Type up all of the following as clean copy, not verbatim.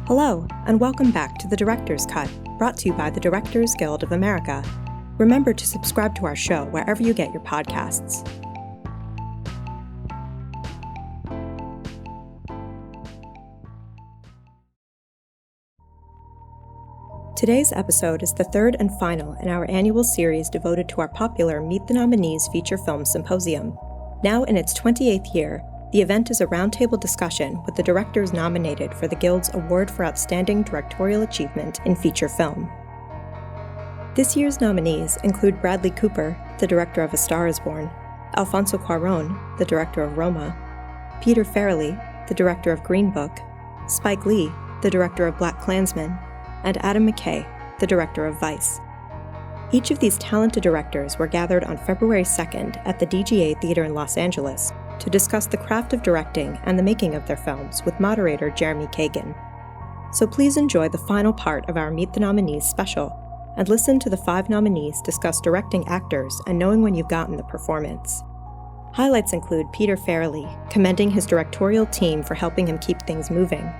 Hello, and welcome back to The Director's Cut, brought to you by the Directors Guild of America. Remember to subscribe to our show wherever you get your podcasts. Today's episode is the third and final in our annual series devoted to our popular Meet the Nominees feature film symposium. Now in its 28th year, the event is a roundtable discussion with the directors nominated for the Guild's Award for Outstanding Directorial Achievement in Feature Film. This year's nominees include Bradley Cooper, the director of A Star is Born, Alfonso Cuarón, the director of Roma, Peter Farrelly, the director of Green Book, Spike Lee, the director of BlacKkKlansman, and Adam McKay, the director of Vice. Each of these talented directors were gathered on February 2nd at the DGA Theater in Los Angeles to discuss the craft of directing and the making of their films with moderator Jeremy Kagan. So please enjoy the final part of our Meet the Nominees special and listen to the 5 nominees discuss directing actors and knowing when you've gotten the performance. Highlights include Peter Farrelly commending his directorial team for helping him keep things moving,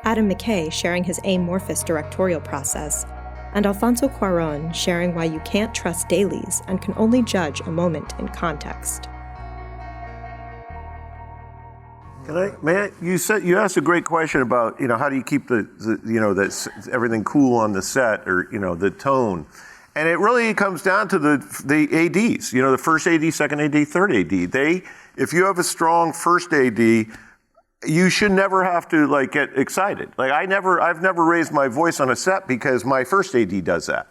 Adam McKay sharing his amorphous directorial process, and Alfonso Cuarón sharing why you can't trust dailies and can only judge a moment in context. You asked a great question about, how do you keep everything cool on the set, or, the tone. And it really comes down to the ADs, the first AD, second AD, third AD. If you have a strong first AD, you should never have to get excited. I've never raised my voice on a set because my first AD does that.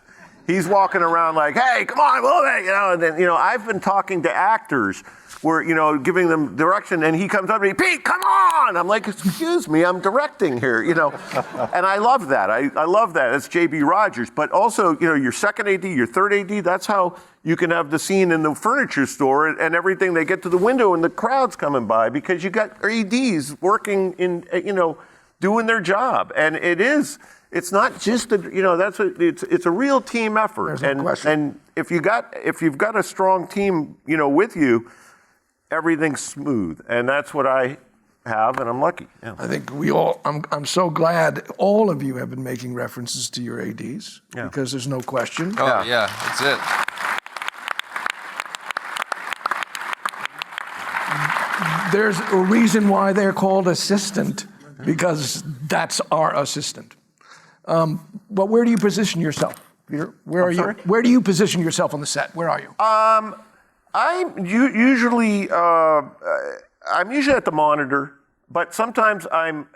He's walking around like, hey, come on, move it, and then, I've been talking to actors where, giving them direction, and he comes up to me, Pete, come on! I'm like, excuse me, I'm directing here, And I love that. I love that. That's J.B. Rogers. But also, your second AD, your third AD, that's how you can have the scene in the furniture store and everything. They get to the window and the crowd's coming by because you got ADs working in, doing their job. And it's not just it's a real team effort. And if you've got a strong team, with you, everything's smooth. And that's what I have, and I'm lucky. Yeah. I think I'm so glad all of you have been making references to your ADs, because there's no question. Oh, yeah, that's it. There's a reason why they're called assistant, because that's our assistant. But where do you position yourself, Peter? Where do you position yourself on the set? Where are you? I'm usually at the monitor, but sometimes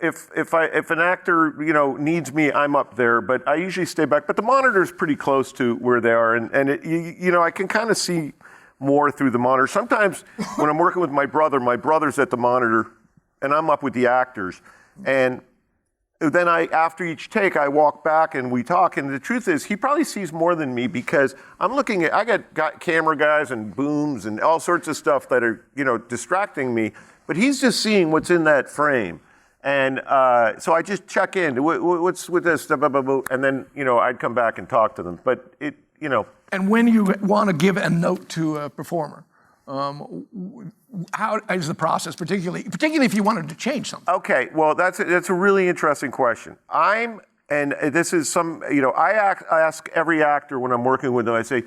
if an actor needs me, I'm up there. But I usually stay back. But the monitor is pretty close to where they are, and I can kind of see more through the monitor. Sometimes when I'm working with my brother's at the monitor, and I'm up with the actors, and then after each take, I walk back and we talk. And the truth is, he probably sees more than me because I'm looking at, I got camera guys and booms and all sorts of stuff that are, distracting me. But he's just seeing what's in that frame. And so I just check in. What's with this? And then, I'd come back and talk to them. But And when you want to give a note to a performer, how is the process, particularly if you wanted to change something? Okay, well, that's a really interesting question. I ask every actor when I'm working with them, I say,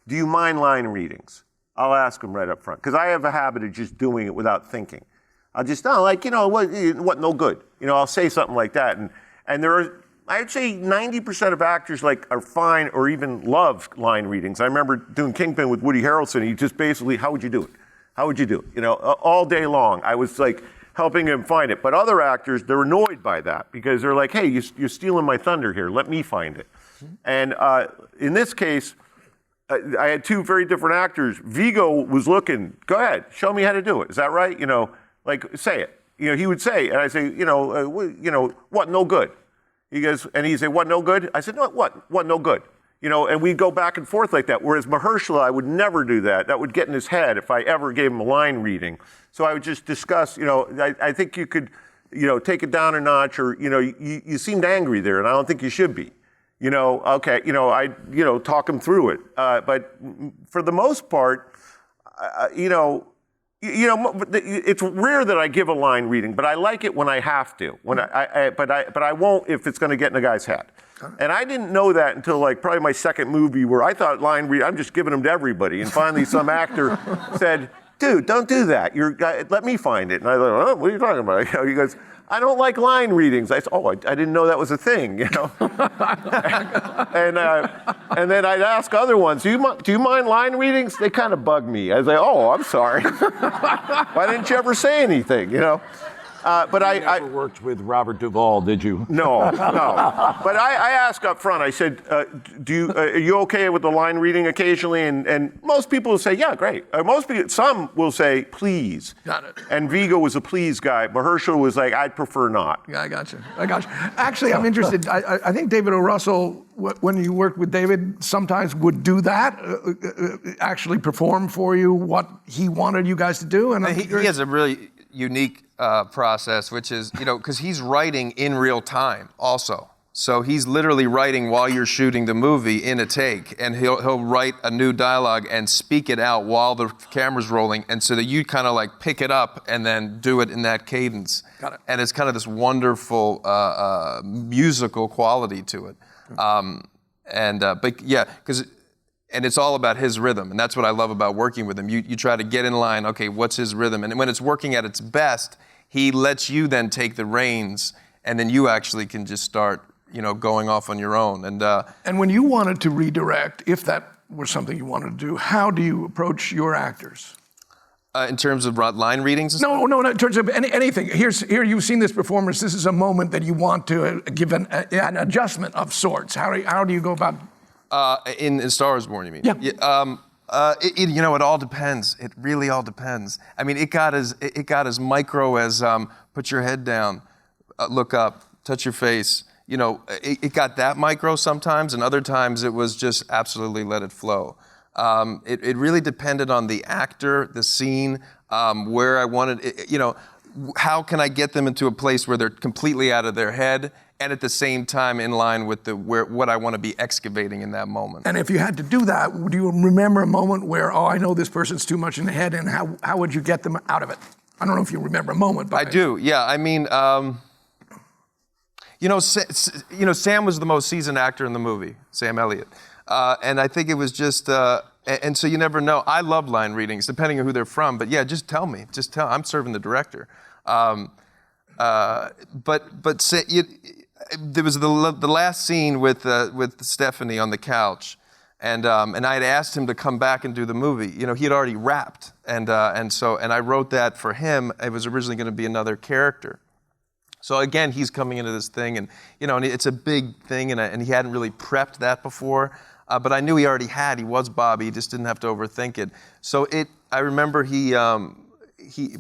do you mind line readings? I'll ask them right up front, because I have a habit of just doing it without thinking. I'll just, what no good? I'll say something like that. And there are, I'd say 90% of actors are fine or even love line readings. I remember doing Kingpin with Woody Harrelson. He just basically, how would you do it? How would you do it? All day long. I was helping him find it. But other actors, they're annoyed by that because they're like, hey, you're stealing my thunder here. Let me find it. And in this case, I had 2 very different actors. Viggo was looking, go ahead, show me how to do it. Is that right? Say it. He would say, and I say, what, no good? He goes, and he'd say, what, no good? I said, no, what, no good? And we'd go back and forth like that. Whereas Mahershala, I would never do that. That would get in his head if I ever gave him a line reading. So I would just discuss, I think you could, take it down a notch, or, you seemed angry there, and I don't think you should be. Okay, I talk him through it. But for the most part, It's rare that I give a line reading, but I like it when I have to. But I won't if it's going to get in a guy's head. And I didn't know that until probably my second movie, where I thought line reading, I'm just giving them to everybody. And finally, some actor said, "Dude, don't do that. Let me find it." And I thought, "Oh, what are you talking about?" He goes, "I don't like line readings." I said, "Oh, I didn't know that was a thing." And then I'd ask other ones, "Do you mind line readings?" They kind of bug me. I was like, "Oh, I'm sorry. Why didn't you ever say anything?" But you never worked with Robert Duvall, did you? No. But I ask up front. I said, "Are you okay with the line reading occasionally?" And most people will say, "Yeah, great." Some will say, "Please." Got it. And Viggo was a please guy. Mahershala was like, "I'd prefer not." Yeah, I got you. Actually, I'm interested. I think David O. Russell, when you worked with David, sometimes would do that, actually perform for you what he wanted you guys to do. And he has a really unique process, which is, because he's writing in real time also. So he's literally writing while you're shooting the movie in a take, and he'll write a new dialogue and speak it out while the camera's rolling, and so that you kind of pick it up and then do it in that cadence. Got it. And it's kind of this wonderful musical quality to it. And it's all about his rhythm, and that's what I love about working with him. You try to get in line, okay, what's his rhythm? And when it's working at its best, he lets you then take the reins, and then you actually can just start, going off on your own. And when you wanted to redirect, if that was something you wanted to do, how do you approach your actors? In terms of line readings? No, in terms of anything. Here, you've seen this performance. This is a moment that you want to give an adjustment of sorts. How do you go about? In Star Wars Born, you mean? Yeah. It all depends. It really all depends. I mean, it got as micro as put your head down, look up, touch your face. It got that micro sometimes, and other times it was just absolutely let it flow. It really depended on the actor, the scene, where I wanted it, how can I get them into a place where they're completely out of their head, and at the same time in line with what I want to be excavating in that moment. And if you had to do that, do you remember a moment where, I know this person's too much in the head, and how would you get them out of it? I don't know if you remember a moment, but I do. Yeah, I mean, Sam was the most seasoned actor in the movie, Sam Elliott, and I think it was just. And so you never know. I love line readings, depending on who they're from. But yeah, just tell me. I'm serving the director. There was the last scene with Stephanie on the couch, and I had asked him to come back and do the movie. He had already wrapped, and I wrote that for him. It was originally going to be another character. So again, he's coming into this thing, and and it's a big thing, and he hadn't really prepped that before. But I knew he already had. He was Bobby. He just didn't have to overthink it. So I remember he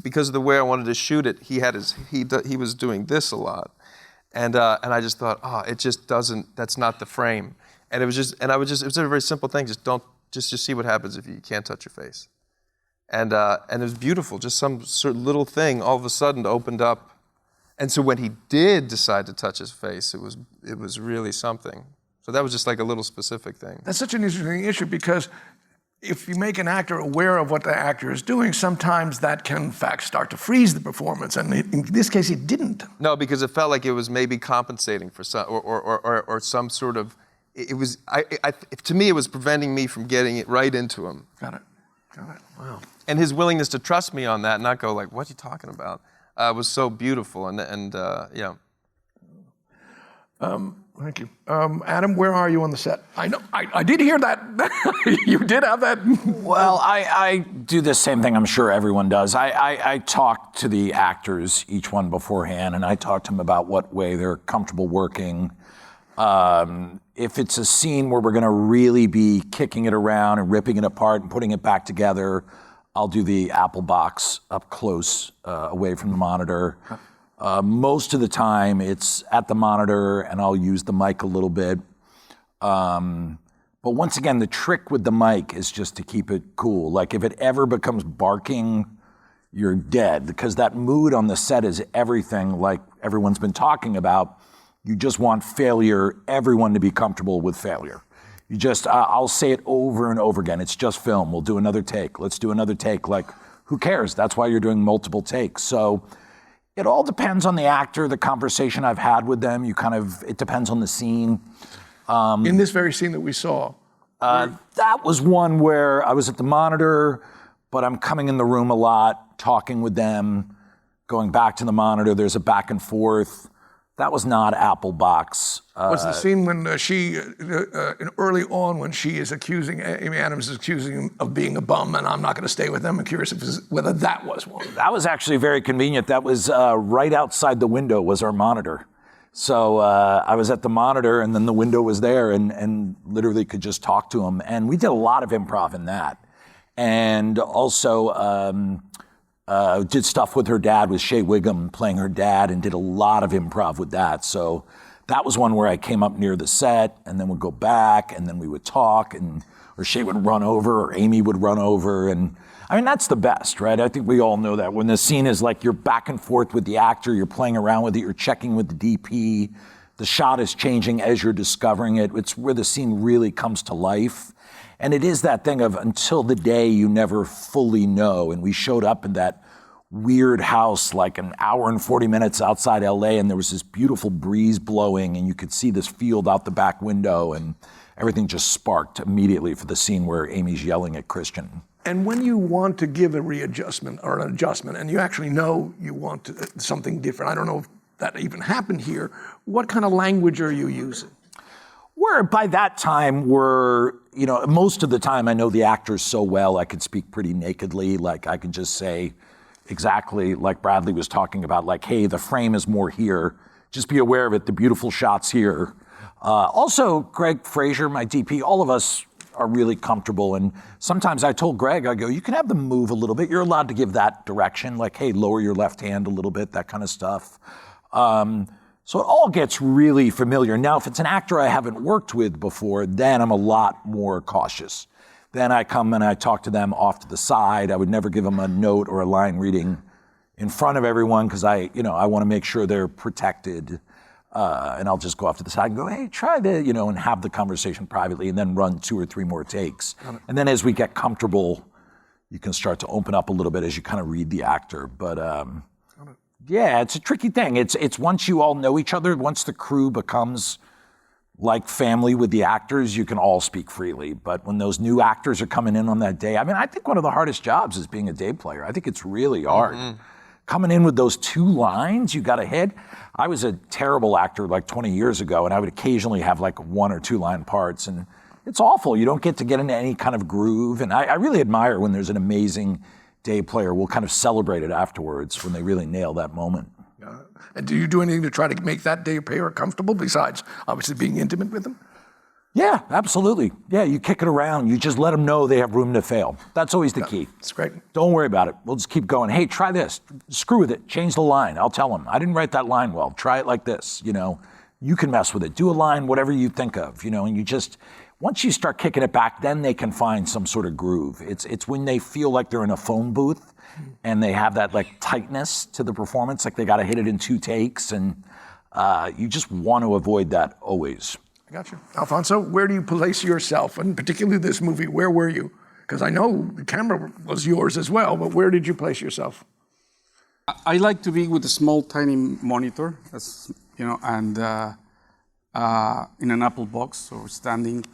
because of the way I wanted to shoot it, he was doing this a lot, and I just thought, it just doesn't. That's not the frame. And it was a very simple thing. Just see what happens if you can't touch your face. And it was beautiful. Just some sort of little thing all of a sudden opened up. And so when he did decide to touch his face, it was really something. So that was just like a little specific thing. That's such an interesting issue, because if you make an actor aware of what the actor is doing, sometimes that can, in fact, start to freeze the performance. And in this case, it didn't. No, because it felt like it was maybe compensating for some, or some sort of. It was. To me, it was preventing me from getting it right into him. Got it. Wow. And his willingness to trust me on that, and not go like, "What are you talking about?" Was so beautiful, and yeah. Thank you. Adam, where are you on the set? I know, I did hear that. You did have that. Well, I do the same thing I'm sure everyone does. I talk to the actors, each one beforehand, and I talk to them about what way they're comfortable working. If it's a scene where we're going to really be kicking it around and ripping it apart and putting it back together, I'll do the Apple box up close, away from the monitor. Most of the time it's at the monitor, and I'll use the mic a little bit. But once again, the trick with the mic is just to keep it cool. Like if it ever becomes barking, you're dead, because that mood on the set is everything, like everyone's been talking about. You just want failure, everyone to be comfortable with failure. You just, I'll say it over and over again. It's just film. We'll do another take. Let's do another take. Like, who cares? That's why you're doing multiple takes. So it all depends on the actor, the conversation I've had with them. It depends on the scene. In this very scene that we saw. That was one where I was at the monitor, but I'm coming in the room a lot, talking with them, going back to the monitor. There's a back and forth. That was not Apple Box. Was the scene when early on when she is accusing, Amy Adams is accusing him of being a bum and I'm not going to stay with them? I'm curious whether that was one. That was actually very convenient. That was right outside the window was our monitor. So I was at the monitor and then the window was there and literally could just talk to him. And we did a lot of improv in that. And also did stuff with her dad, with Shea Wiggum playing her dad, and did a lot of improv with that. So that was one where I came up near the set and then would go back and then we would talk, or Shea would run over or Amy would run over. And I mean, that's the best, right? I think we all know that. When the scene is like you're back and forth with the actor, you're playing around with it, you're checking with the DP, the shot is changing as you're discovering it. It's where the scene really comes to life. And it is that thing of until the day you never fully know. And we showed up in that weird house like an hour and 40 minutes outside LA, and there was this beautiful breeze blowing and you could see this field out the back window, and everything just sparked immediately for the scene where Amy's yelling at Christian. And when you want to give a readjustment or an adjustment and you actually know you want something different, I don't know if that even happened here, what kind of language are you using? Where by that time most of the time I know the actors so well I could speak pretty nakedly. Like I could just say exactly like Bradley was talking about, like, hey, the frame is more here. Just be aware of it. The beautiful shots here. Also, Greg Fraser, my DP, all of us are really comfortable. And sometimes I told Greg, I go, you can have them move a little bit. You're allowed to give that direction. Like, hey, lower your left hand a little bit, that kind of stuff. So it all gets really familiar. Now, if it's an actor I haven't worked with before, then I'm a lot more cautious. Then I come and I talk to them off to the side. I would never give them a note or a line reading in front of everyone because I want to make sure they're protected. And I'll just go off to the side and go, hey, try this, and have the conversation privately and then run 2 or 3 more takes. And then as we get comfortable, you can start to open up a little bit as you kind of read the actor. But yeah, it's a tricky thing. It's once you all know each other, once the crew becomes like family with the actors, you can all speak freely. But when those new actors are coming in on that day, I mean, I think one of the hardest jobs is being a day player. I think it's really hard. Mm-hmm. Coming in with those 2 lines you got to hit. I was a terrible actor like 20 years ago, and I would occasionally have like 1 or 2 line parts, and it's awful. You don't get to get into any kind of groove. And I really admire when there's an amazing day player. We'll kind of celebrate it afterwards when they really nail that moment. And do you do anything to try to make that day player comfortable besides obviously being intimate with them? Yeah, absolutely. Yeah, you kick it around. You just let them know they have room to fail. That's always the key. That's great. Don't worry about it. We'll just keep going. Hey, try this. Screw with it. Change the line. I'll tell them. I didn't write that line well. Try it like this. You can mess with it. Do a line, whatever you think of, and you just, once you start kicking it back, then they can find some sort of groove. It's when they feel like they're in a phone booth and they have that like tightness to the performance, like they got to hit it in 2 takes, and you just want to avoid that always. I got you. Alfonso, where do you place yourself, and particularly this movie, where were you? Because I know the camera was yours as well, but where did you place yourself? I like to be with a small, tiny monitor, and in an Apple box, or standing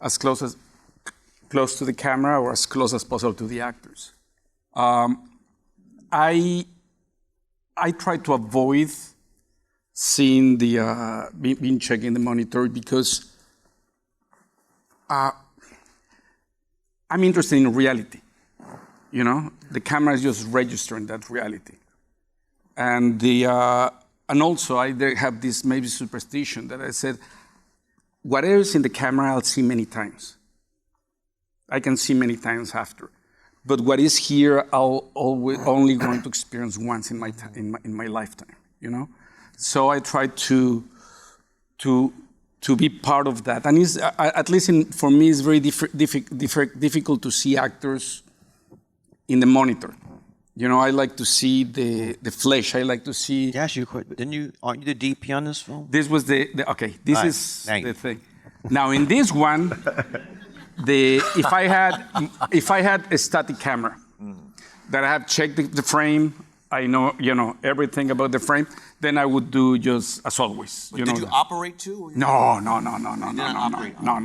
as close to the camera or as close as possible to the actors. I try to avoid seeing being checking the monitor because I'm interested in reality. The camera is just registering that reality, and also I have this maybe superstition that I said, whatever is in the camera, I'll see many times. I can see many times after. But what is here, I'll only going to experience once in my lifetime, So I try to be part of that. And it's, at least for me, it's very difficult to see actors in the monitor. I like to see the flesh. I like to see. Yes, aren't you the DP on this film? This was the thing. Now in this one, if I had a static camera, that I have checked the frame. I know, everything about the frame. Then I would do just as always. But did you operate too? No. You didn't operate? No.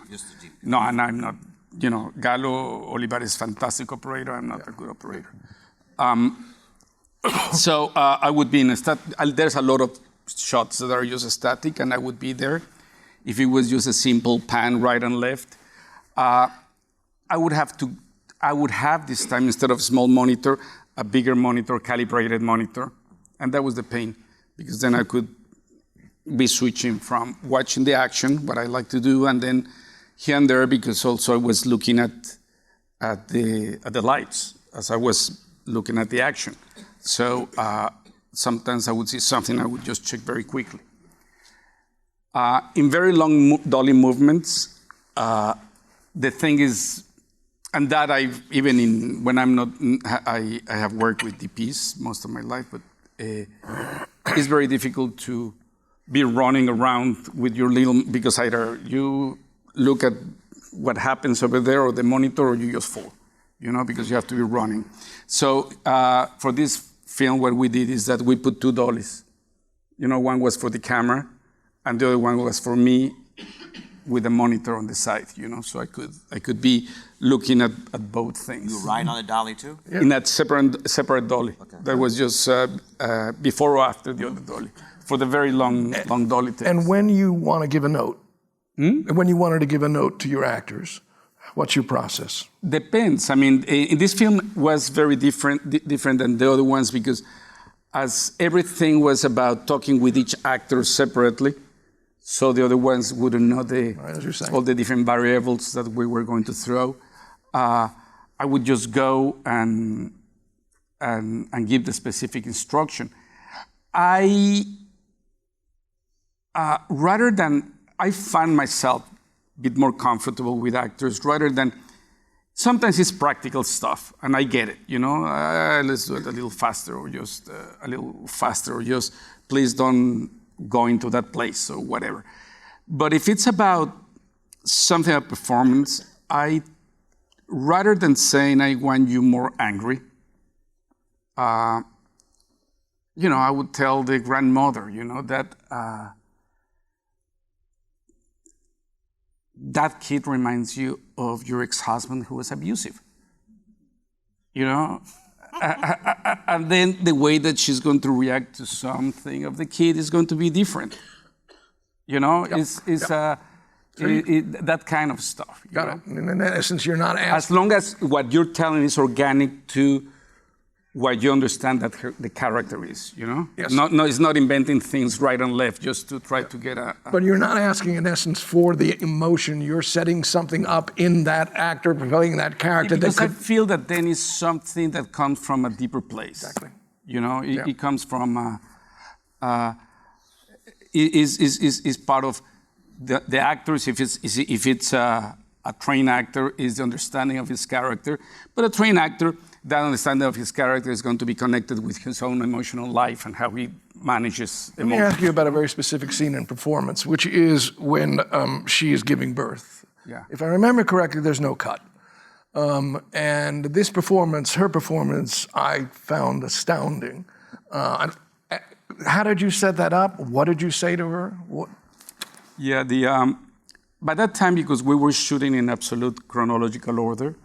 Just the DP. No, and I'm not. Galo Olivar is a fantastic operator. I'm not a good operator. So I would be in a there's a lot of shots that are just static, and I would be there. If it was just a simple pan right and left, I would have this time, instead of a small monitor, a bigger monitor, calibrated monitor. And that was the pain, because then I could be switching from watching the action, what I like to do, and then here and there, because also I was looking at the lights as I was looking at the action. So sometimes I would see something, I would just check very quickly. In very long dolly movements, the thing is, and that when I'm not, I have worked with DPs most of my life, but it's very difficult to be running around with your little, because either you look at what happens over there or the monitor, or you just fall, because you have to be running. So for this film, what we did is that we put 2 dollies. One was for the camera, and the other one was for me with a monitor on the side, so I could be looking at both things. You ride on a dolly too? In that separate dolly. Okay. That was just before or after the other dolly, for the very long dolly takes. And when you want to give a note, when you wanted to give a note to your actors, what's your process? Depends. I mean, in this film was very different than the other ones, because as everything was about talking with each actor separately, so the other ones wouldn't know all the different variables that we were going to throw. I would just go and give the specific instruction. I find myself a bit more comfortable with actors rather than, sometimes it's practical stuff, and I get it, let's do it a little faster, or just a little faster, or just please don't go into that place, or whatever. But if it's about something about performance, rather than saying I want you more angry, I would tell the grandmother, that that kid reminds you of your ex-husband who was abusive. And then the way that she's going to react to something of the kid is going to be different. That kind of stuff. Got it. In essence, you're not asking. As long as what you're telling is organic to what you understand that the character is, Yes. No, it's not inventing things right and left just to try to get a... But you're not asking, in essence, for the emotion. You're setting something up in that actor, playing that character. Because I feel that then is something that comes from a deeper place. Exactly. It comes from... is part of the actors, if it's a trained actor, is the understanding of his character. But a trained actor, that understanding of his character is going to be connected with his own emotional life and how he manages emotions. Let me ask you about a very specific scene in performance, which is when she is giving birth. Yeah. If I remember correctly, there's no cut. And this performance, her performance, I found astounding. How did you set that up? What did you say to her? Yeah, by that time, because we were shooting in absolute chronological order,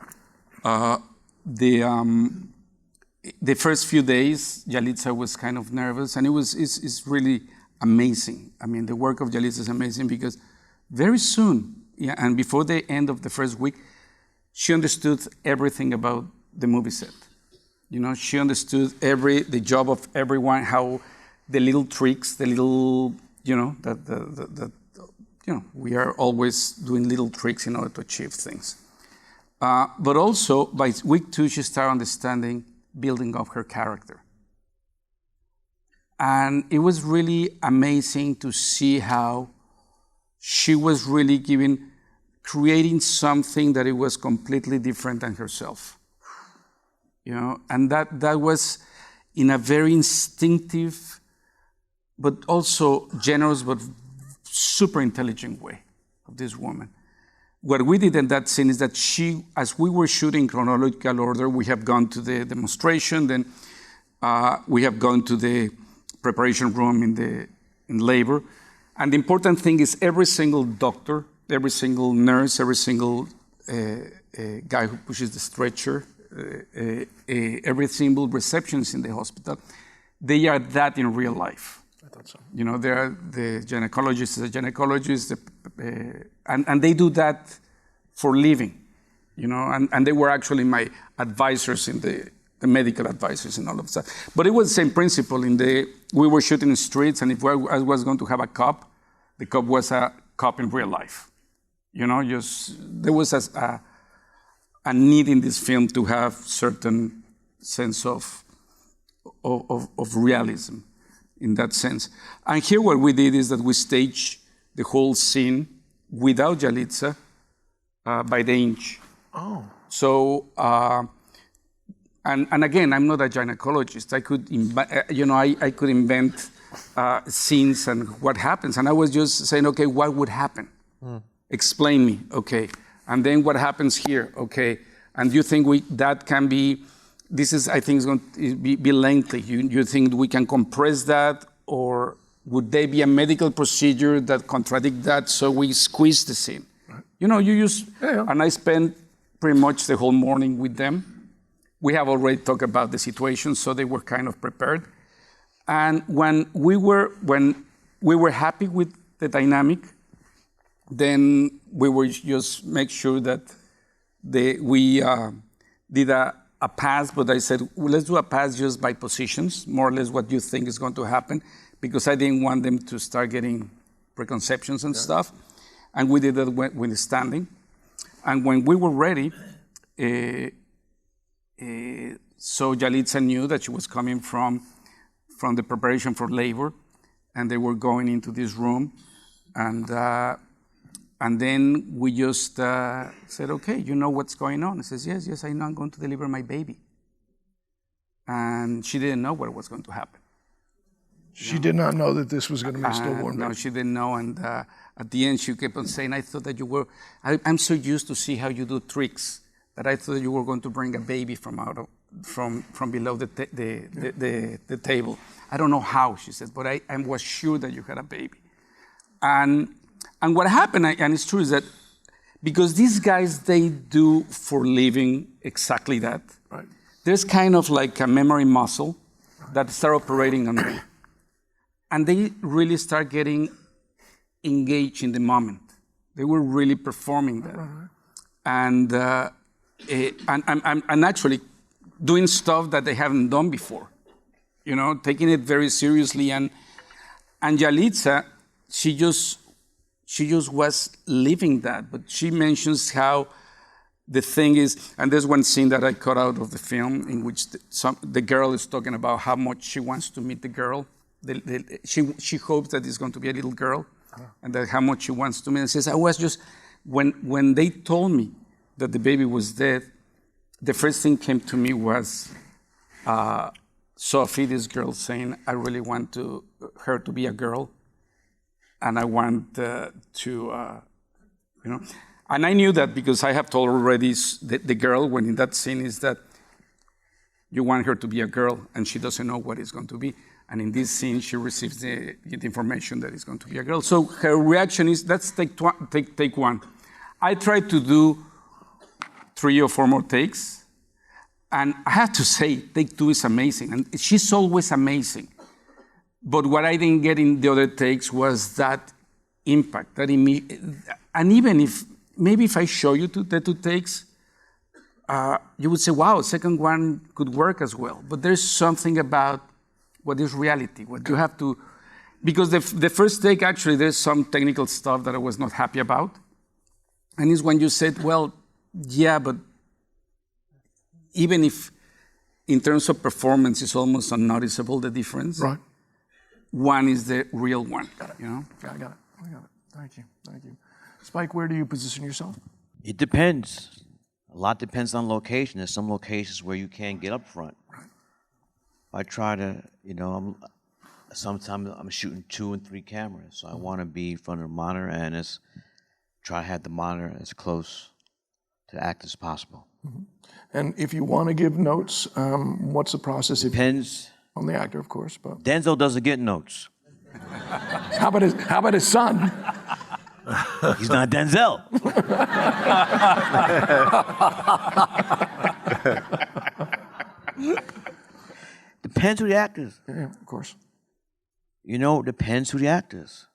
the first few days, Yalitza was kind of nervous, and it's really amazing. I mean, the work of Yalitza is amazing because very soon, and before the end of the first week, she understood everything about the movie set. She understood the job of everyone, how the little tricks, the little, we are always doing little tricks in order to achieve things. But also, by week 2, she started understanding building up her character. And it was really amazing to see how she was really creating something that it was completely different than herself. And that was in a very instinctive, but also generous, but super intelligent way of this woman. what we did in that scene is that as we were shooting chronological order, we have gone to the demonstration, then we have gone to the preparation room in labor. And the important thing is every single doctor, every single nurse, every single guy who pushes the stretcher, every single receptionist in the hospital, they are that in real life. I thought so. You know, the gynecologist is a gynecologist, and they do that for living, you know, and they were actually my advisors in the medical advisors and all of that. But it was the same principle. We were shooting in the streets, and if I was going to have a cop, the cop was a cop in real life. You know, there was a need in this film to have certain sense of realism in that sense. And here what we did is that we staged the whole scene without Yalitza by the inch. Oh. So, and again, I'm not a gynecologist. I could, I could invent scenes and what happens. And I was just saying, okay, what would happen? Explain me, okay. And then what happens here, okay. And you think that can be, I think is going to be lengthy. You think we can compress that, or would there be a medical procedure that contradict that so we squeeze the scene? Right. You know, and I spent pretty much the whole morning with them. We have already talked about the situation, so they were kind of prepared. And when we were happy with the dynamic, then we were just make sure that we did a pass, but I said, well, let's do a pass just by positions, more or less what you think is going to happen, because I didn't want them to start getting preconceptions and stuff. And we did that when standing. And when we were ready, so Yalitza knew that she was coming from the preparation for labor, and they were going into this room. And then we just said, okay, you know what's going on? I says, yes, I know I'm going to deliver my baby. And she didn't know what was going to happen. She did not know that this was going to be a stillborn baby. No, she didn't know. And at the end, she kept on saying, I thought that you were, I'm so used to see how you do tricks that I thought you were going to bring a baby from below the table. I don't know how, she said, but I was sure that you had a baby. And what happened, and it's true, is that because these guys, they do for living exactly that. Right. There's kind of like a memory muscle that start operating on them. And they really start getting engaged in the moment. They were really performing that. Right. And actually doing stuff that they haven't done before. You know, taking it very seriously. And Yalitza, she just was living that. But she mentions how the thing is, and there's one scene that I cut out of the film in which the girl is talking about how much she wants to meet the girl. She hopes that it's going to be a little girl, and that how much she wants to meet. And says, I was just, when they told me that the baby was dead, the first thing came to me was Sophie, this girl, saying, I really want her to be a girl. And I want and I knew that because I have told already the girl, when in that scene, is that you want her to be a girl and she doesn't know what it's going to be. And in this scene, she receives the information that it's going to be a girl. So her reaction is, that's take one. I tried to do 3 or 4 more takes. And I have to say, take 2 is amazing. And she's always amazing. But what I didn't get in the other takes was that impact. And even if I show you the 2 takes, you would say, wow, second one could work as well. But there's something about what is reality, what you have to, because the first take, actually, there's some technical stuff that I was not happy about. And it's when you said, well, yeah, but even if in terms of performance, it's almost unnoticeable, the difference. Right. One is the real one. Got it. You know? I got it. Thank you. Spike, where do you position yourself? It depends. A lot depends on location. There's some locations where you can't get up front. Right. I try to, sometimes I'm shooting 2 and 3 cameras, so I want to be in front of the monitor, and it's try to have the monitor as close to the actor as possible. And if you want to give notes, what's the process? Depends on the actor, of course. But Denzel doesn't get notes. how about his son? He's not Denzel. Depends who the actor is. Yeah, of course. You know, depends who the actor is.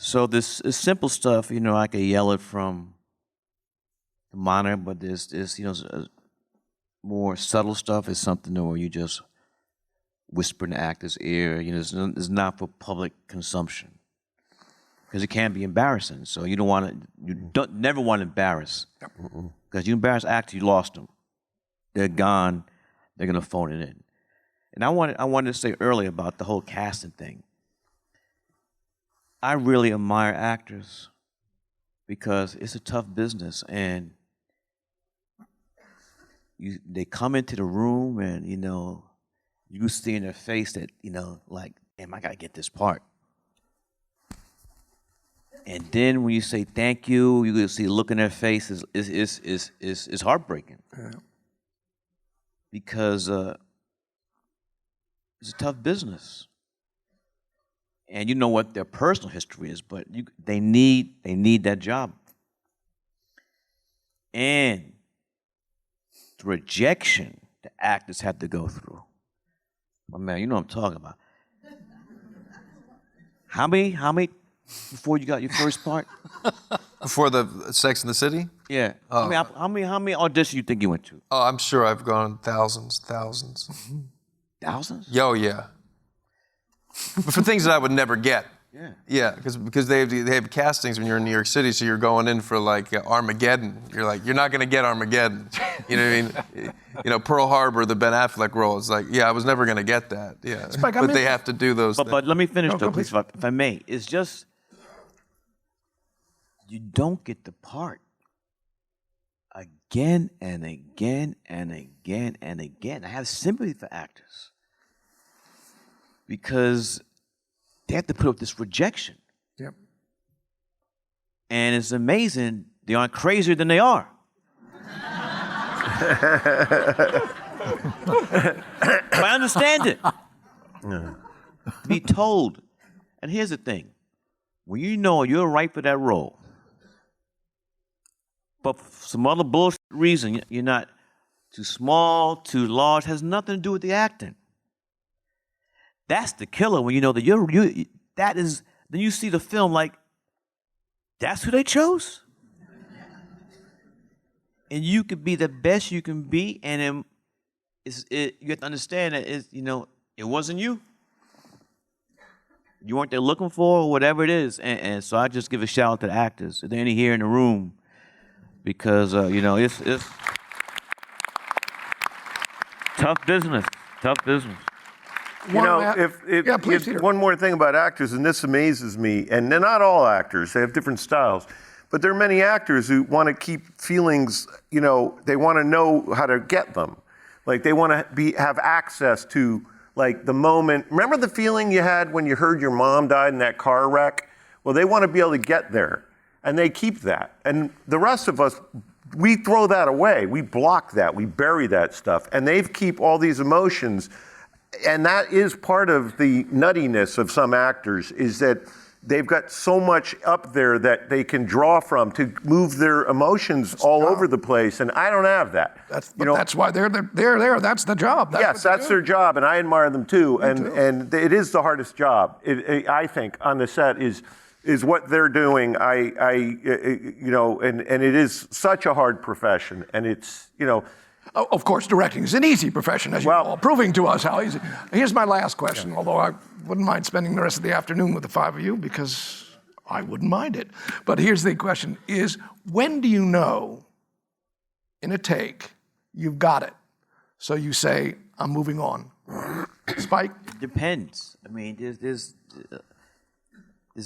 So this is simple stuff, you know, I could yell it from the monitor, but there's more subtle stuff is something where you just whisper in the actor's ear. You know, it's not for public consumption because it can be embarrassing. So you never want to embarrass, because you embarrass actors, you lost them. They're gone. They're gonna phone it in. And I wanted to say earlier about the whole casting thing. I really admire actors because it's a tough business, and they come into the room and, you know, you see in their face that, you know, like, damn, I gotta get this part. And then when you say thank you, you can see the look in their face is heartbreaking. Yeah. Because it's a tough business. And you know what their personal history is, but they need that job. And the rejection the actors have to go through. My man, you know what I'm talking about. How many before you got your first part? Before the Sex and the City? Yeah. How many auditions you think you went to? Oh, I'm sure I've gone thousands. Thousands? Yo, yeah. But for things that I would never get. Yeah. Yeah, because they have castings when you're in New York City, so you're going in for like Armageddon. You're not going to get Armageddon. You know what I mean? You know, Pearl Harbor, the Ben Affleck role. It's like, yeah, I was never going to get that. Yeah, Spike, but they have to do those things. But let me finish though, please. please, if I may. It's just you don't get the part again and again and again and again. I have sympathy for actors because they have to put up this rejection. Yep. And it's amazing, they aren't crazier than they are. But I understand it. To be told. And here's the thing. When you know you're right for that role, but for some other bullshit reason, you're not too small, too large, has nothing to do with the acting. That's the killer when you know that then you see the film like, that's who they chose? And you could be the best you can be, and then you have to understand that it wasn't you. You weren't there looking for, or whatever it is. And so I just give a shout out to the actors. If there any here in the room, because it's tough business. Tough business. One more thing about actors, and this amazes me, and they're not all actors, they have different styles, but there are many actors who want to keep feelings, they want to know how to get them. Like they want to have access to like the moment. Remember the feeling you had when you heard your mom died in that car wreck? Well, they want to be able to get there, and they keep that. And the rest of us, we throw that away. We block that. We bury that stuff. And they keep all these emotions. And that is part of the nuttiness of some actors, is that they've got so much up there that they can draw from to move their emotions all over the place. And I don't have that. That's why they're there. That's the job. That's their job, and I admire them too. And it is the hardest job, I think, on the set is what they're doing. And it is such a hard profession, and it's Of course, directing is an easy profession, as you're all proving to us how easy. Here's my last question, although I wouldn't mind spending the rest of the afternoon with the five of you, because I wouldn't mind it. But here's the question, is when do you know, in a take, you've got it? So you say, I'm moving on. Spike? It depends. I mean, there's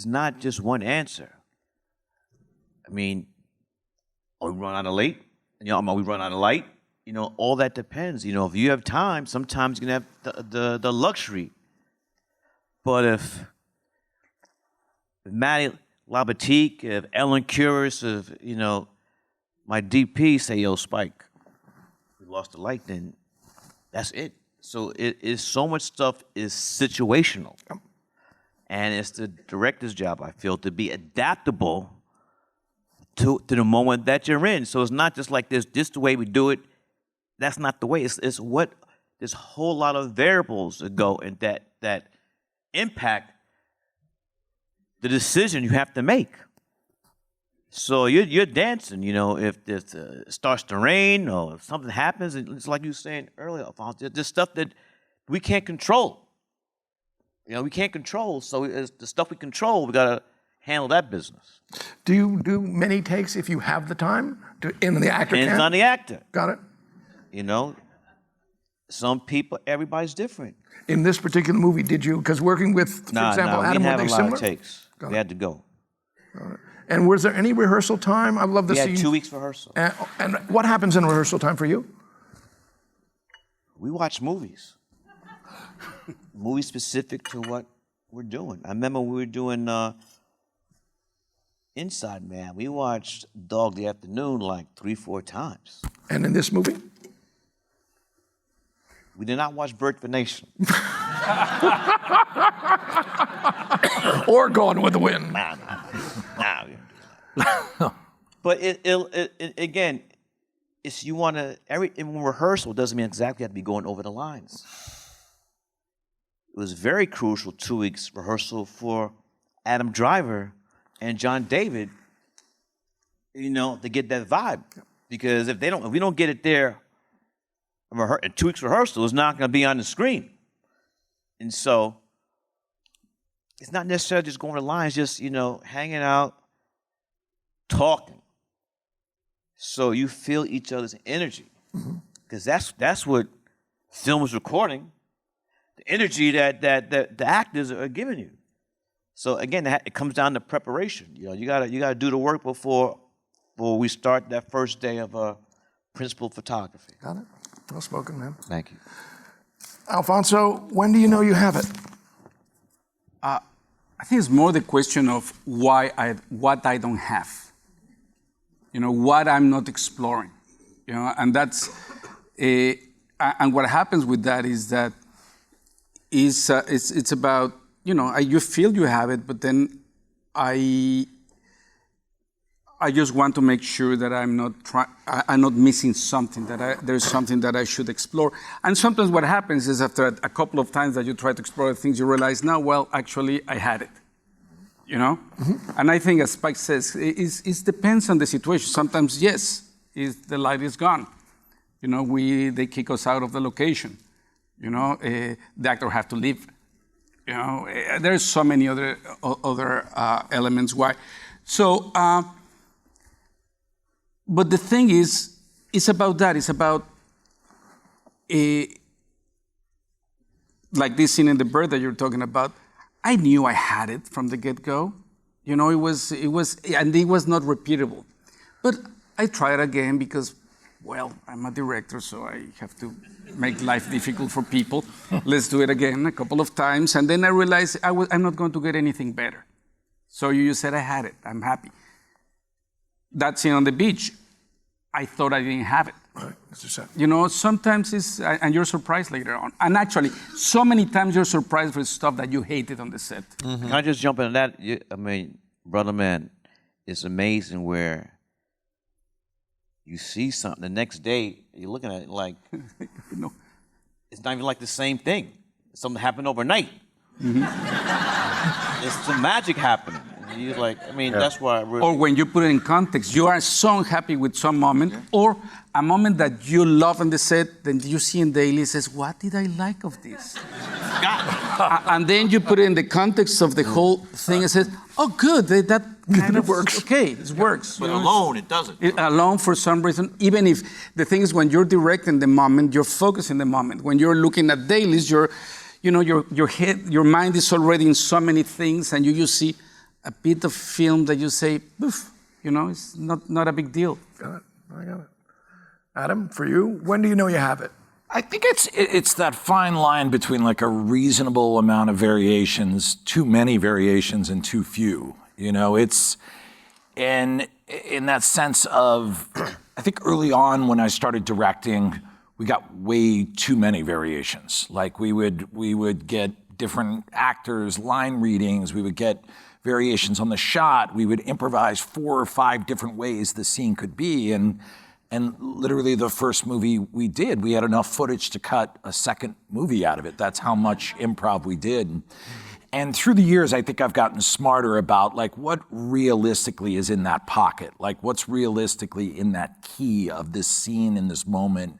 not just one answer. I mean, we run out of late? We run out of light? All that depends. If you have time, sometimes you can have the luxury. But if Maddie, Labatique, if Ellen Kuras, if, my DP say, yo, Spike, we lost the light, then that's it. So it is so much stuff is situational. And it's the director's job, I feel, to be adaptable to the moment that you're in. So it's not just like this the way we do it. That's not the way. It's what there's a whole lot of variables that go in that impact the decision you have to make. So you're dancing, if it starts to rain or if something happens, it's like you were saying earlier, Alfonso, there's stuff that we can't control. We can't control, so it's the stuff we control, we gotta handle that business. Do you do many takes if you have the time? In the actor Depends on the actor. Got it. Some people, everybody's different. In this particular movie, did you, because working with, for example, Adam, we were didn't they have a lot similar? of takes. We had to go. And was there any rehearsal time? I love to see. We had 2 weeks rehearsal. And what happens in rehearsal time for you? We watch movies. Movies specific to what we're doing. I remember we were doing Inside Man. We watched Dog the Afternoon like 3-4 times. And in this movie? We did not watch Bird for Nation. Or Gone with the Wind. Nah. But again, it's you want to in rehearsal doesn't mean exactly you have to be going over the lines. It was very crucial 2 weeks rehearsal for Adam Driver and John David, to get that vibe. Because if we don't get it there in 2 weeks rehearsal, it's not going to be on the screen. And so it's not necessarily just going to lines, just, hanging out, talking. So you feel each other's energy. Because that's what film is recording. The energy that the actors are giving you. So again, it comes down to preparation. You gotta do the work before we start that first day of principal photography. Got it. Well spoken, man. Thank you. Alfonso, when do you know you have it? I think it's more the question of what I don't have. What I'm not exploring. And that's and what happens with that is that it's about you feel you have it, but then I just want to make sure that I'm not missing something, there's something that I should explore. And sometimes what happens is after a couple of times that you try to explore things, you realize, no, well, actually, I had it. And I think, as Spike says, it depends on the situation. Sometimes, yes, the light is gone. They kick us out of the location. The actor have to leave. There's so many other elements why. So, but the thing is, it's about that. It's about like this scene in The Bird that you're talking about. I knew I had it from the get-go. It was, and it was not repeatable. But I tried again because, well, I'm a director, so I have to make life difficult for people. Let's do it again a couple of times. And then I realized I'm not going to get anything better. So you said I had it. I'm happy. That scene on the beach, I thought I didn't have it. Right, as you said. Sometimes and you're surprised later on. And actually, so many times you're surprised with stuff that you hated on the set. Mm-hmm. Can I just jump into that? Brother man, it's amazing where you see something, the next day, you're looking at it like, it's not even like the same thing. Something happened overnight. Mm-hmm. It's some magic happening. You're like, that's why I really... Or when you put it in context, you are so unhappy with some moment, or a moment that you love on the set, then you see in daily, says, what did I like of this? And then you put it in the context of the whole thing and says, oh, good, that kind of works. Okay, it works. But alone, it doesn't. Alone, for some reason, even if the thing is when you're directing the moment, you're focusing the moment. When you're looking at dailies, your head, your mind is already in so many things, and you see a bit of film that you say, poof, it's not a big deal. Got it. I got it. Adam, for you, when do you know you have it? I think it's that fine line between like a reasonable amount of variations, too many variations, and too few. You know, it's in that sense of, I think early on when I started directing, we got way too many variations. Like we would get different actors, line readings, we would get variations on the shot, we would improvise 4 or 5 different ways the scene could be. And literally the first movie we did, we had enough footage to cut a second movie out of it. That's how much improv we did. And through the years, I think I've gotten smarter about like what realistically is in that pocket, like what's realistically in that key of this scene in this moment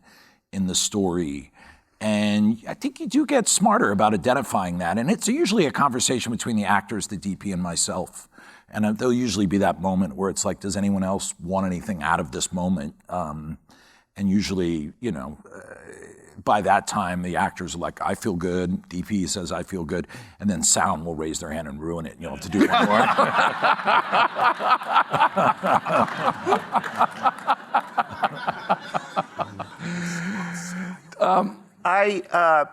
in the story. And I think you do get smarter about identifying that. And it's usually a conversation between the actors, the DP, and myself. And there'll usually be that moment where it's like, does anyone else want anything out of this moment? And usually, you know, by that time, the actors are like, I feel good. DP says, I feel good. And then sound will raise their hand and ruin it. You'll have to do it more. I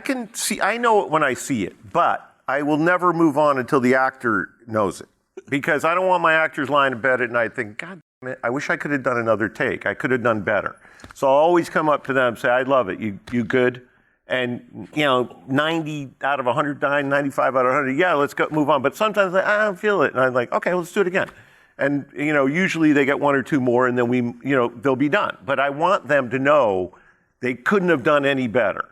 can see, I know it when I see it, but I will never move on until the actor knows it. Because I don't want my actors lying in bed at night thinking, God damn it, I wish I could have done another take. I could have done better. So I'll always come up to them and say, I love it. You good? And, 90 out of 100, 95 out of 100, yeah, let's go move on. But sometimes I don't feel it. And I'm like, okay, let's do it again. And, usually they get 1 or 2 more and then they'll be done. But I want them to know they couldn't have done any better.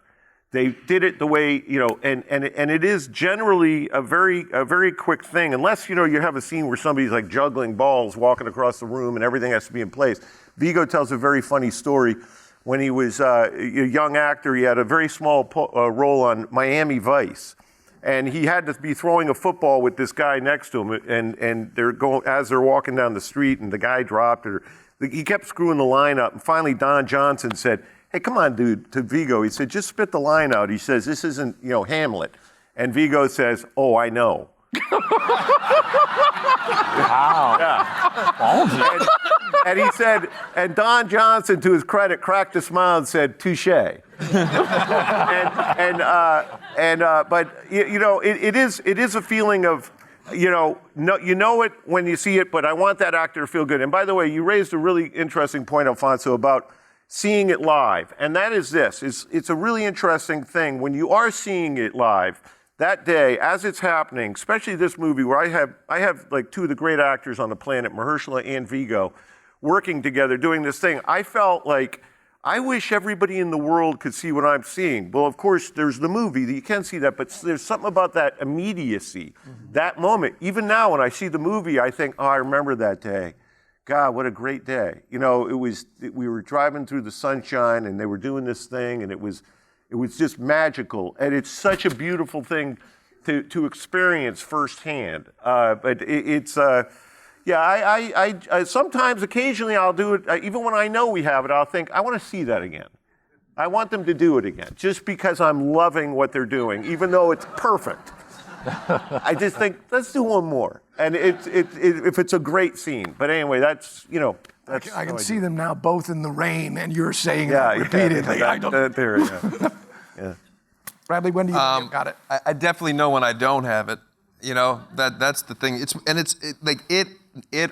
They did it the way, and it is generally a very quick thing, unless, you have a scene where somebody's like juggling balls, walking across the room and everything has to be in place. Viggo tells a very funny story. When he was a young actor, he had a very small role on Miami Vice. And he had to be throwing a football with this guy next to him, and as they're walking down the street and the guy dropped, he kept screwing the line up. And finally, Don Johnson said, hey, come on, dude, to Viggo. He said, just spit the line out. He says, this isn't, Hamlet. And Viggo says, oh, I know. Wow. Yeah. And he said, and Don Johnson, to his credit, cracked a smile and said, touche. But it is a feeling of, you know it when you see it, but I want that actor to feel good. And by the way, you raised a really interesting point, Alfonso, about seeing it live. And that is this, it's a really interesting thing. When you are seeing it live, that day, as it's happening, especially this movie where I have like 2 of the great actors on the planet, Mahershala and Viggo, working together, doing this thing, I felt like, I wish everybody in the world could see what I'm seeing. Well, of course, there's the movie that you can see that, but there's something about that immediacy, that moment. Even now, when I see the movie, I think, oh, I remember that day. God, what a great day. We were driving through the sunshine and they were doing this thing and it was just magical. And it's such a beautiful thing to experience firsthand. But I sometimes, occasionally I'll do it, even when I know we have it, I'll think, I want to see that again. I want them to do it again, just because I'm loving what they're doing, even though it's perfect. I just think, let's do one more. And if it's a great scene. But anyway, that's. I can see them now both in the rain, and you're saying that repeatedly. Yeah. Bradley, when do you think you've got it? I definitely know when I don't have it. That's the thing. It's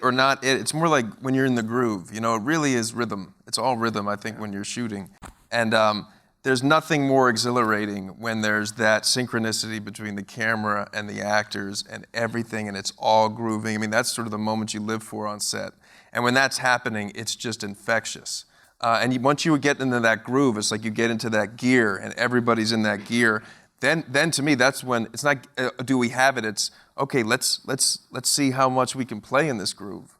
or not it. It's more like when you're in the groove. It really is rhythm. It's all rhythm, I think, when you're shooting. And there's nothing more exhilarating when there's that synchronicity between the camera and the actors and everything, and it's all grooving. I mean, that's sort of the moment you live for on set. And when that's happening, it's just infectious. And once you get into that groove, it's like you get into that gear, and everybody's in that gear. Then to me, that's when it's not do we have it? It's okay. Let's see how much we can play in this groove.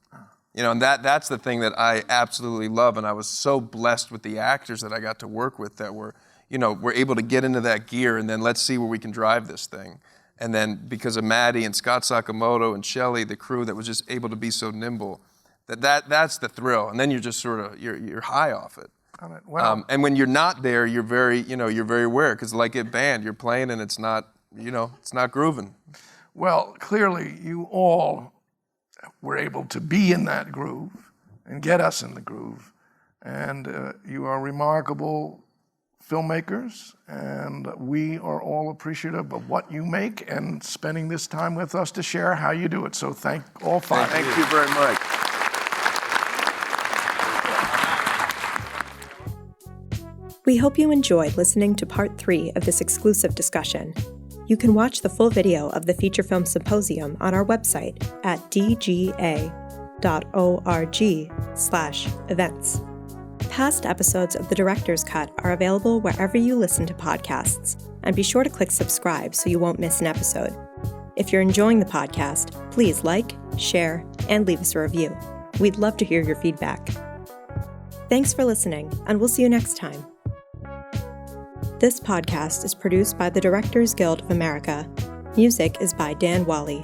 And that's the thing that I absolutely love. And I was so blessed with the actors that I got to work with that were able to get into that gear, and then let's see where we can drive this thing. And then because of Maddie and Scott Sakamoto and Shelley, the crew that was just able to be so nimble, that's the thrill. And then you're just sort of you're high off it. Well, and when you're not there, you're very aware, because like at band, you're playing and it's not grooving. Well, clearly you all were able to be in that groove and get us in the groove. And you are remarkable filmmakers, and we are all appreciative of what you make and spending this time with us to share how you do it. So thank all five. Thank you very much. We hope you enjoyed listening to part 3 of this exclusive discussion. You can watch the full video of the Feature Film Symposium on our website at dga.org/events. Past episodes of The Director's Cut are available wherever you listen to podcasts, and be sure to click subscribe so you won't miss an episode. If you're enjoying the podcast, please like, share, and leave us a review. We'd love to hear your feedback. Thanks for listening, and we'll see you next time. This podcast is produced by the Directors Guild of America. Music is by Dan Wally.